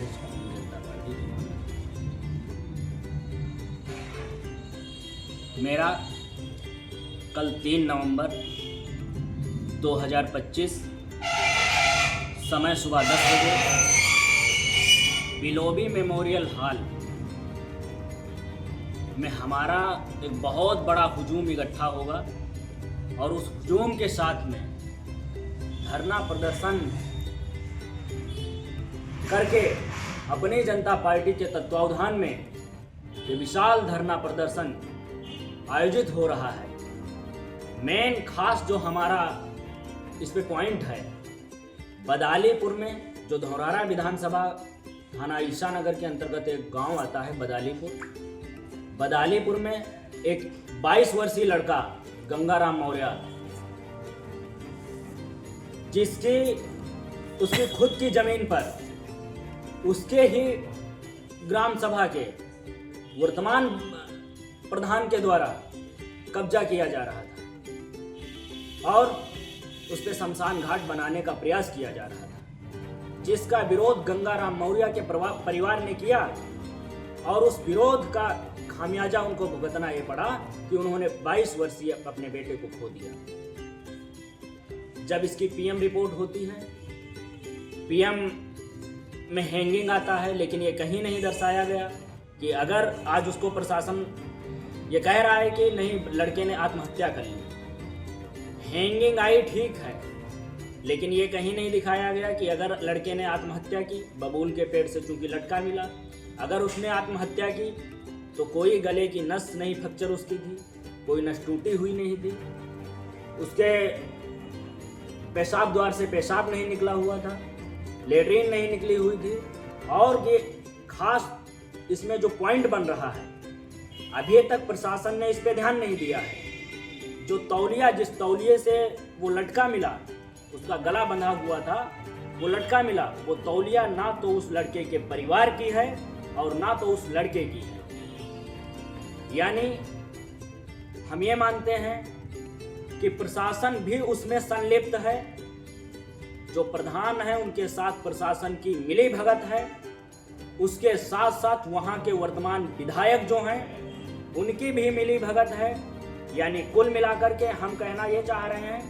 अध्यक्ष भारतीय जनता पार्टी के महामंत्री। मेरा कल 3 नवंबर 2025 समय सुबह 10 बजे बिलोबी मेमोरियल हॉल में हमारा एक बहुत बड़ा हुजूम इकट्ठा होगा और उस हुजूम के साथ में धरना प्रदर्शन करके अपनी जनता पार्टी के तत्वावधान में ये विशाल धरना प्रदर्शन आयोजित हो रहा है। मेन खास जो हमारा इस पे पॉइंट है, बदालीपुर में जो धौरारा विधानसभा थाना ईसानगर के अंतर्गत एक गांव आता है बदालीपुर में एक 22 वर्षीय लड़का गंगाराम मौर्य, उसकी खुद की जमीन पर उसके ही ग्राम सभा के वर्तमान प्रधान के द्वारा कब्जा किया जा रहा था और उस पे शमशान घाट बनाने का प्रयास किया जा रहा था, जिसका विरोध गंगाराम मौर्य के परिवार ने किया और उस विरोध का खामियाजा उनको भुगतना ये पड़ा कि उन्होंने 22 वर्षीय अपने बेटे को खो दिया। जब इसकी पीएम रिपोर्ट होती है, पीएम में हैंगिंग आता है, लेकिन ये कहीं नहीं दर्शाया गया कि अगर आज उसको प्रशासन ये कह रहा है कि नहीं लड़के ने आत्महत्या कर ली, हैंगिंग आई ठीक है, लेकिन ये कहीं नहीं दिखाया गया कि अगर लड़के ने आत्महत्या की, बबूल के पेड़ से चूंकि लटका मिला, अगर उसने आत्महत्या की तो कोई गले की नस नहीं फ्रैक्चर उसकी थी, कोई नस टूटी हुई नहीं थी, उसके पेशाब द्वार से पेशाब नहीं निकला हुआ था, लेटरिन नहीं निकली हुई थी। और ये खास इसमें जो पॉइंट बन रहा है, अभी तक प्रशासन ने इस पे ध्यान नहीं दिया है। जो तौलिया, जिस तौलिए से वो लटका मिला, उसका गला बंधा हुआ था, वो लटका मिला, वो तौलिया ना तो उस लड़के के परिवार की है और ना तो उस लड़के की है। यानी हम ये मानते हैं कि प्रशासन भी उसमें संलिप्त है। जो प्रधान है उनके साथ प्रशासन की मिली भगत है, उसके साथ साथ वहां के वर्तमान विधायक जो हैं उनकी भी मिली भगत है। यानी कुल मिलाकर के हम कहना ये चाह रहे हैं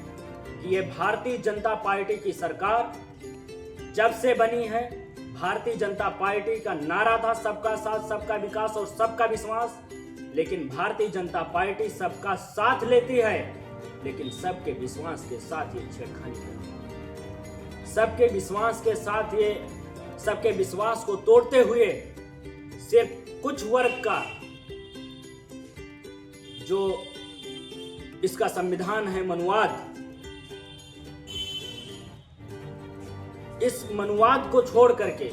कि ये भारतीय जनता पार्टी की सरकार जब से बनी है, भारतीय जनता पार्टी का नारा था सबका साथ, सबका विकास और सबका विश्वास, लेकिन भारतीय जनता पार्टी सबका साथ लेती है, लेकिन सबके विश्वास के साथ ये छेड़खानी करती है। सबके विश्वास के साथ ये सबके विश्वास को तोड़ते हुए सिर्फ कुछ वर्ग का जो इसका संविधान है मनुवाद, इस मनुवाद को छोड़ करके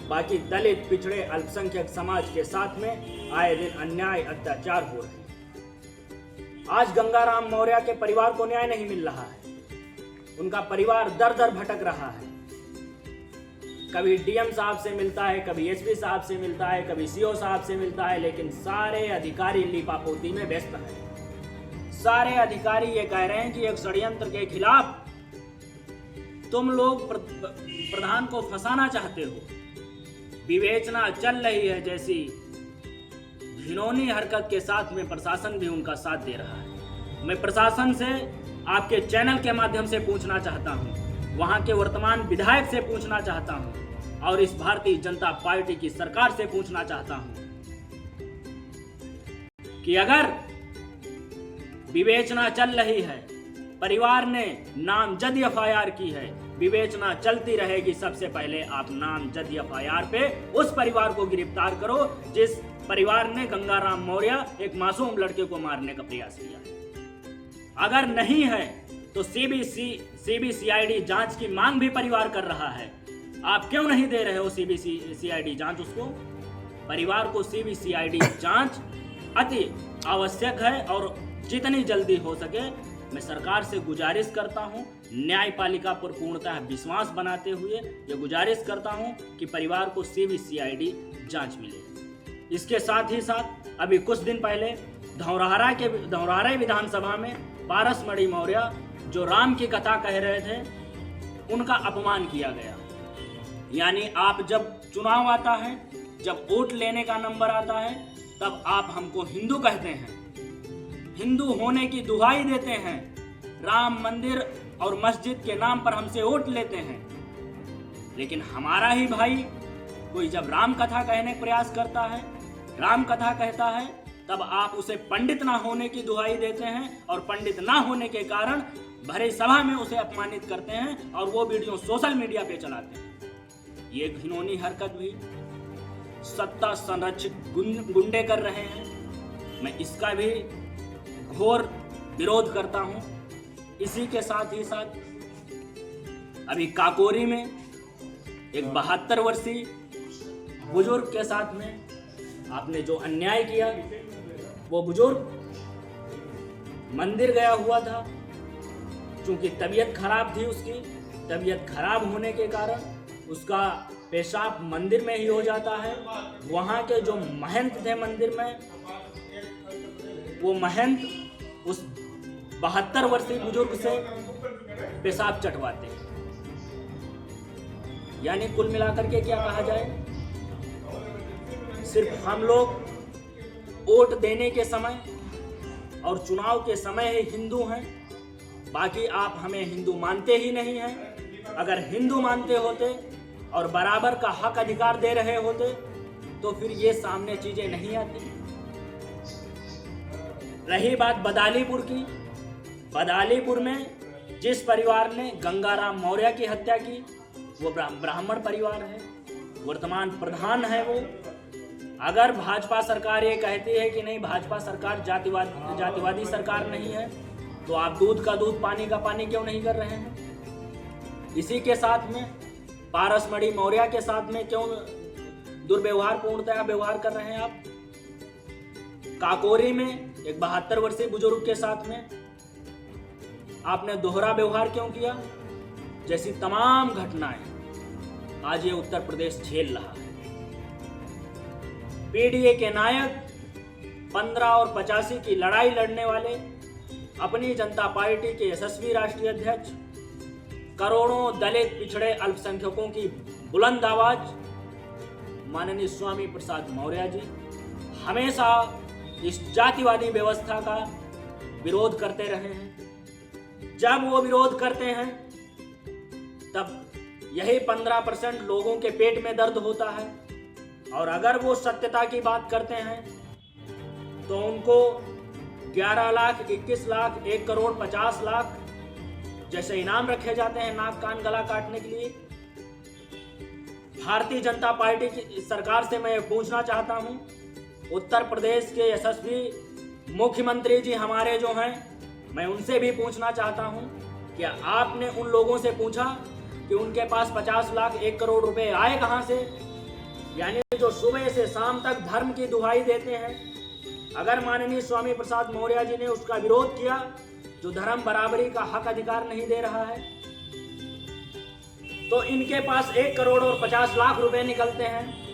बाकी दलित, पिछड़े, अल्पसंख्यक समाज के साथ में आए दिन अन्याय, अत्याचार हो रहे हैं। आज गंगाराम मौर्य के परिवार को न्याय नहीं मिल रहा है, उनका परिवार दर दर भटक रहा है। कभी डीएम साहब से मिलता है, कभी एसपी साहब से मिलता है, कभी सीओ साहब से मिलता है, लेकिन सारे अधिकारी लीपापोती में व्यस्त हैं। सारे अधिकारी ये कह रहे हैं कि एक षड्यंत्र के खिलाफ तुम लोग प्रधान को फंसाना चाहते हो, विवेचना चल रही है जैसी घिनौनी हरकत के साथ में प्रशासन भी उनका साथ दे रहा है। मैं प्रशासन से आपके चैनल के माध्यम से पूछना चाहता हूं, वहां के वर्तमान विधायक से पूछना चाहता हूं और इस भारतीय जनता पार्टी की सरकार से पूछना चाहता हूं कि अगर विवेचना चल रही है, परिवार ने नामजद एफआईआर की है, विवेचना चलती रहेगी, सबसे पहले आप नामजद एफआईआर पे उस परिवार को गिरफ्तार करो जिस परिवार ने गंगाराम मौर्य एक मासूम लड़के को मारने का प्रयास किया। अगर नहीं है तो सीबीसीआईडी जांच की मांग भी परिवार कर रहा है। आप क्यों नहीं दे रहे हो सीबीसीआईडी जांच? उसको परिवार को सीबीसीआईडी जांच अति आवश्यक है और जितनी जल्दी हो सके मैं सरकार से गुजारिश करता हूं, न्यायपालिका पर पूर्णतः विश्वास बनाते हुए ये गुजारिश करता हूं कि परिवार को सीबीसीआईडी जांच मिले। इसके साथ ही साथ अभी कुछ दिन पहले धौरारा विधानसभा में पारसमणि मौर्य जो राम की कथा कह रहे थे, उनका अपमान किया गया। यानी आप जब चुनाव आता है, जब वोट लेने का नंबर आता है, तब आप हमको हिंदू कहते हैं, हिंदू होने की दुहाई देते हैं, राम मंदिर और मस्जिद के नाम पर हमसे वोट लेते हैं। लेकिन हमारा ही भाई कोई जब राम कथा कहने का प्रयास करता है, राम कथा कहता है, तब आप उसे पंडित ना होने की दुहाई देते हैं और पंडित ना होने के कारण भरे सभा में उसे अपमानित करते हैं और वो वीडियो सोशल मीडिया पे चलाते हैं। ये घिनौनी हरकत भी सत्ता संरक्षित गुंडे कर रहे हैं। मैं इसका भी घोर विरोध करता हूं। इसी के साथ ही साथ अभी काकोरी में एक 72 वर्षीय बुजुर्ग के साथ में आपने जो अन्याय किया, वो बुजुर्ग मंदिर गया हुआ था, क्योंकि तबीयत खराब थी उसकी, तबीयत खराब होने के कारण उसका पेशाब मंदिर में ही हो जाता है। वहाँ के जो महंत थे मंदिर में, वो महंत उस 72 वर्षीय बुजुर्ग से पेशाब चटवाते हैं। यानी कुल मिलाकर के क्या कहा जाए, सिर्फ हम लोग वोट देने के समय और चुनाव के समय ही हिंदू हैं, बाकी आप हमें हिंदू मानते ही नहीं हैं। अगर हिंदू मानते होते और बराबर का हक अधिकार दे रहे होते तो फिर ये सामने चीजें नहीं आती। रही बात बदालीपुर की, बदालीपुर में जिस परिवार ने गंगाराम मौर्य की हत्या की वो ब्राह्मण परिवार है, वर्तमान प्रधान है वो। अगर भाजपा सरकार ये कहती है कि नहीं, भाजपा सरकार जातिवादी सरकार नहीं है, तो आप दूध का दूध पानी का पानी क्यों नहीं कर रहे हैं? इसी के साथ में पारसमणि मौर्य के साथ में क्यों दुर्व्यवहार पूर्णतया व्यवहार कर रहे हैं आप? काकोरी में एक 72 वर्षीय बुजुर्ग के साथ में आपने दोहरा व्यवहार क्यों किया? जैसी तमाम घटनाएं आज ये उत्तर प्रदेश झेल रहा है। पीडीए के नायक 15 और 85 की लड़ाई लड़ने वाले अपनी जनता पार्टी के यशस्वी राष्ट्रीय अध्यक्ष, करोड़ों दलित पिछड़े अल्पसंख्यकों की बुलंद आवाज माननीय स्वामी प्रसाद मौर्य जी हमेशा इस जातिवादी व्यवस्था का विरोध करते रहे हैं। जब वो विरोध करते हैं तब यही 15% लोगों के पेट में दर्द होता है, और अगर वो सत्यता की बात करते हैं तो उनको 11 लाख, 21 लाख, 1 करोड़ 50 लाख जैसे इनाम रखे जाते हैं नाक कान गला काटने के लिए। भारतीय जनता पार्टी की सरकार से मैं पूछना चाहता हूं, उत्तर प्रदेश के यशस्वी मुख्यमंत्री जी हमारे जो हैं, मैं उनसे भी पूछना चाहता हूं, क्या आपने उन लोगों से पूछा कि उनके पास 50 लाख, 1 करोड़ रुपए आए कहां से? यानी जो सुबह से शाम तक धर्म की दुहाई देते हैं, अगर माननीय स्वामी प्रसाद मौर्य जी ने उसका विरोध किया, जो धर्म बराबरी का हक अधिकार नहीं दे रहा है, तो इनके पास 1 करोड़ और 50 लाख रुपए निकलते हैं।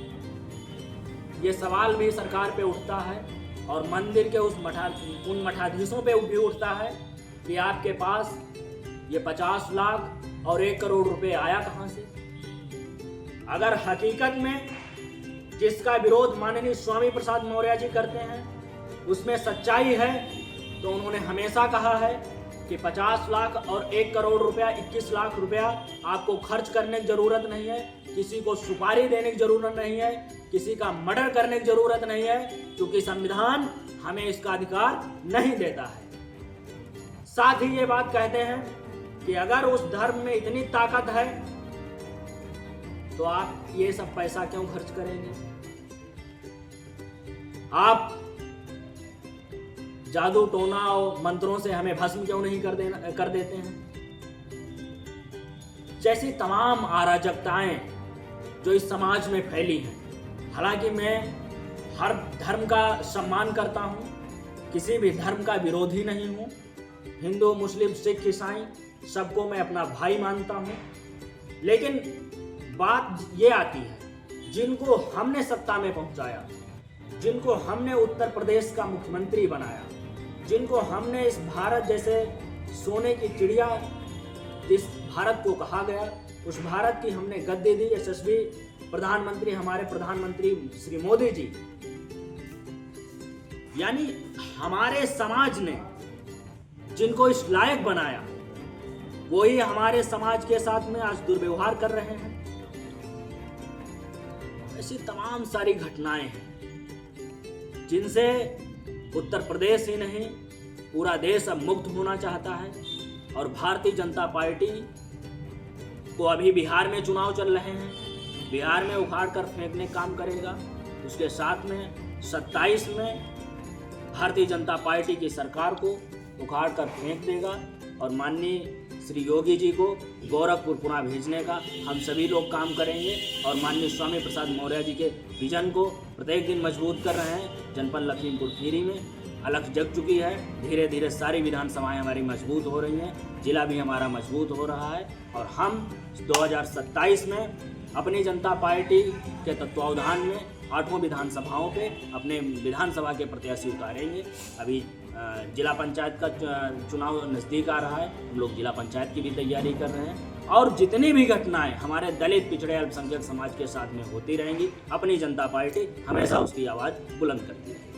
ये सवाल भी सरकार पे उठता है और मंदिर के उन मठाधीशों पे भी उठता है कि आपके पास ये 50 लाख और 1 करोड़ रुपए आया कहां से? अगर हकीकत में जिसका विरोध माननीय स्वामी प्रसाद मौर्य जी करते हैं उसमें सच्चाई है, तो उन्होंने हमेशा कहा है कि 50 लाख और 1 करोड़ रुपया, 21 लाख रुपया आपको खर्च करने की जरूरत नहीं है, किसी को सुपारी देने की जरूरत नहीं है, किसी का मर्डर करने की जरूरत नहीं है, क्योंकि संविधान हमें इसका अधिकार नहीं देता है। साथ ही ये बात कहते हैं कि अगर उस धर्म में इतनी ताकत है तो आप ये सब पैसा क्यों खर्च करेंगे? आप जादू टोना और मंत्रों से हमें भस्म क्यों नहीं कर देते हैं? जैसी तमाम अराजकताएं जो इस समाज में फैली हैं। हालांकि मैं हर धर्म का सम्मान करता हूं, किसी भी धर्म का विरोधी नहीं हूं। हिंदू, मुस्लिम, सिख, ईसाई सबको मैं अपना भाई मानता हूं। लेकिन बात ये आती है, जिनको हमने सत्ता में पहुंचाया, जिनको हमने उत्तर प्रदेश का मुख्यमंत्री बनाया, जिनको हमने इस भारत जैसे सोने की चिड़िया जिस भारत को कहा गया, उस भारत की हमने गद्दी दी। यशस्वी प्रधानमंत्री हमारे प्रधानमंत्री श्री मोदी जी, यानी हमारे समाज ने जिनको इस लायक बनाया, वही हमारे समाज के साथ में आज दुर्व्यवहार कर रहे हैं। ऐसी तमाम सारी घटनाएं हैं जिनसे उत्तर प्रदेश ही नहीं पूरा देश अब मुक्त होना चाहता है। और भारतीय जनता पार्टी को अभी बिहार में चुनाव चल रहे हैं, बिहार में उखाड़ कर फेंकने काम करेगा। उसके साथ में 27 में भारतीय जनता पार्टी की सरकार को उखाड़ कर फेंक देगा और माननीय श्री योगी जी को गोरखपुर पुनः भेजने का हम सभी लोग काम करेंगे। और माननीय स्वामी प्रसाद मौर्य जी के विजन को प्रत्येक दिन मजबूत कर रहे हैं। जनपद लखीमपुर खीरी में अलख जग चुकी है, धीरे धीरे सारी विधानसभाएं हमारी मजबूत हो रही हैं, जिला भी हमारा मजबूत हो रहा है। और हम 2027 में अपनी जनता पार्टी के तत्वावधान में 8 विधानसभाओं पे अपने विधानसभा के प्रत्याशी उतारेंगे। अभी जिला पंचायत का चुनाव नज़दीक आ रहा है, हम लोग जिला पंचायत की भी तैयारी कर रहे हैं। और जितनी भी घटनाएं हमारे दलित, पिछड़े, अल्पसंख्यक समाज के साथ में होती रहेंगी, अपनी जनता पार्टी हमेशा उसकी आवाज़ बुलंद करती है।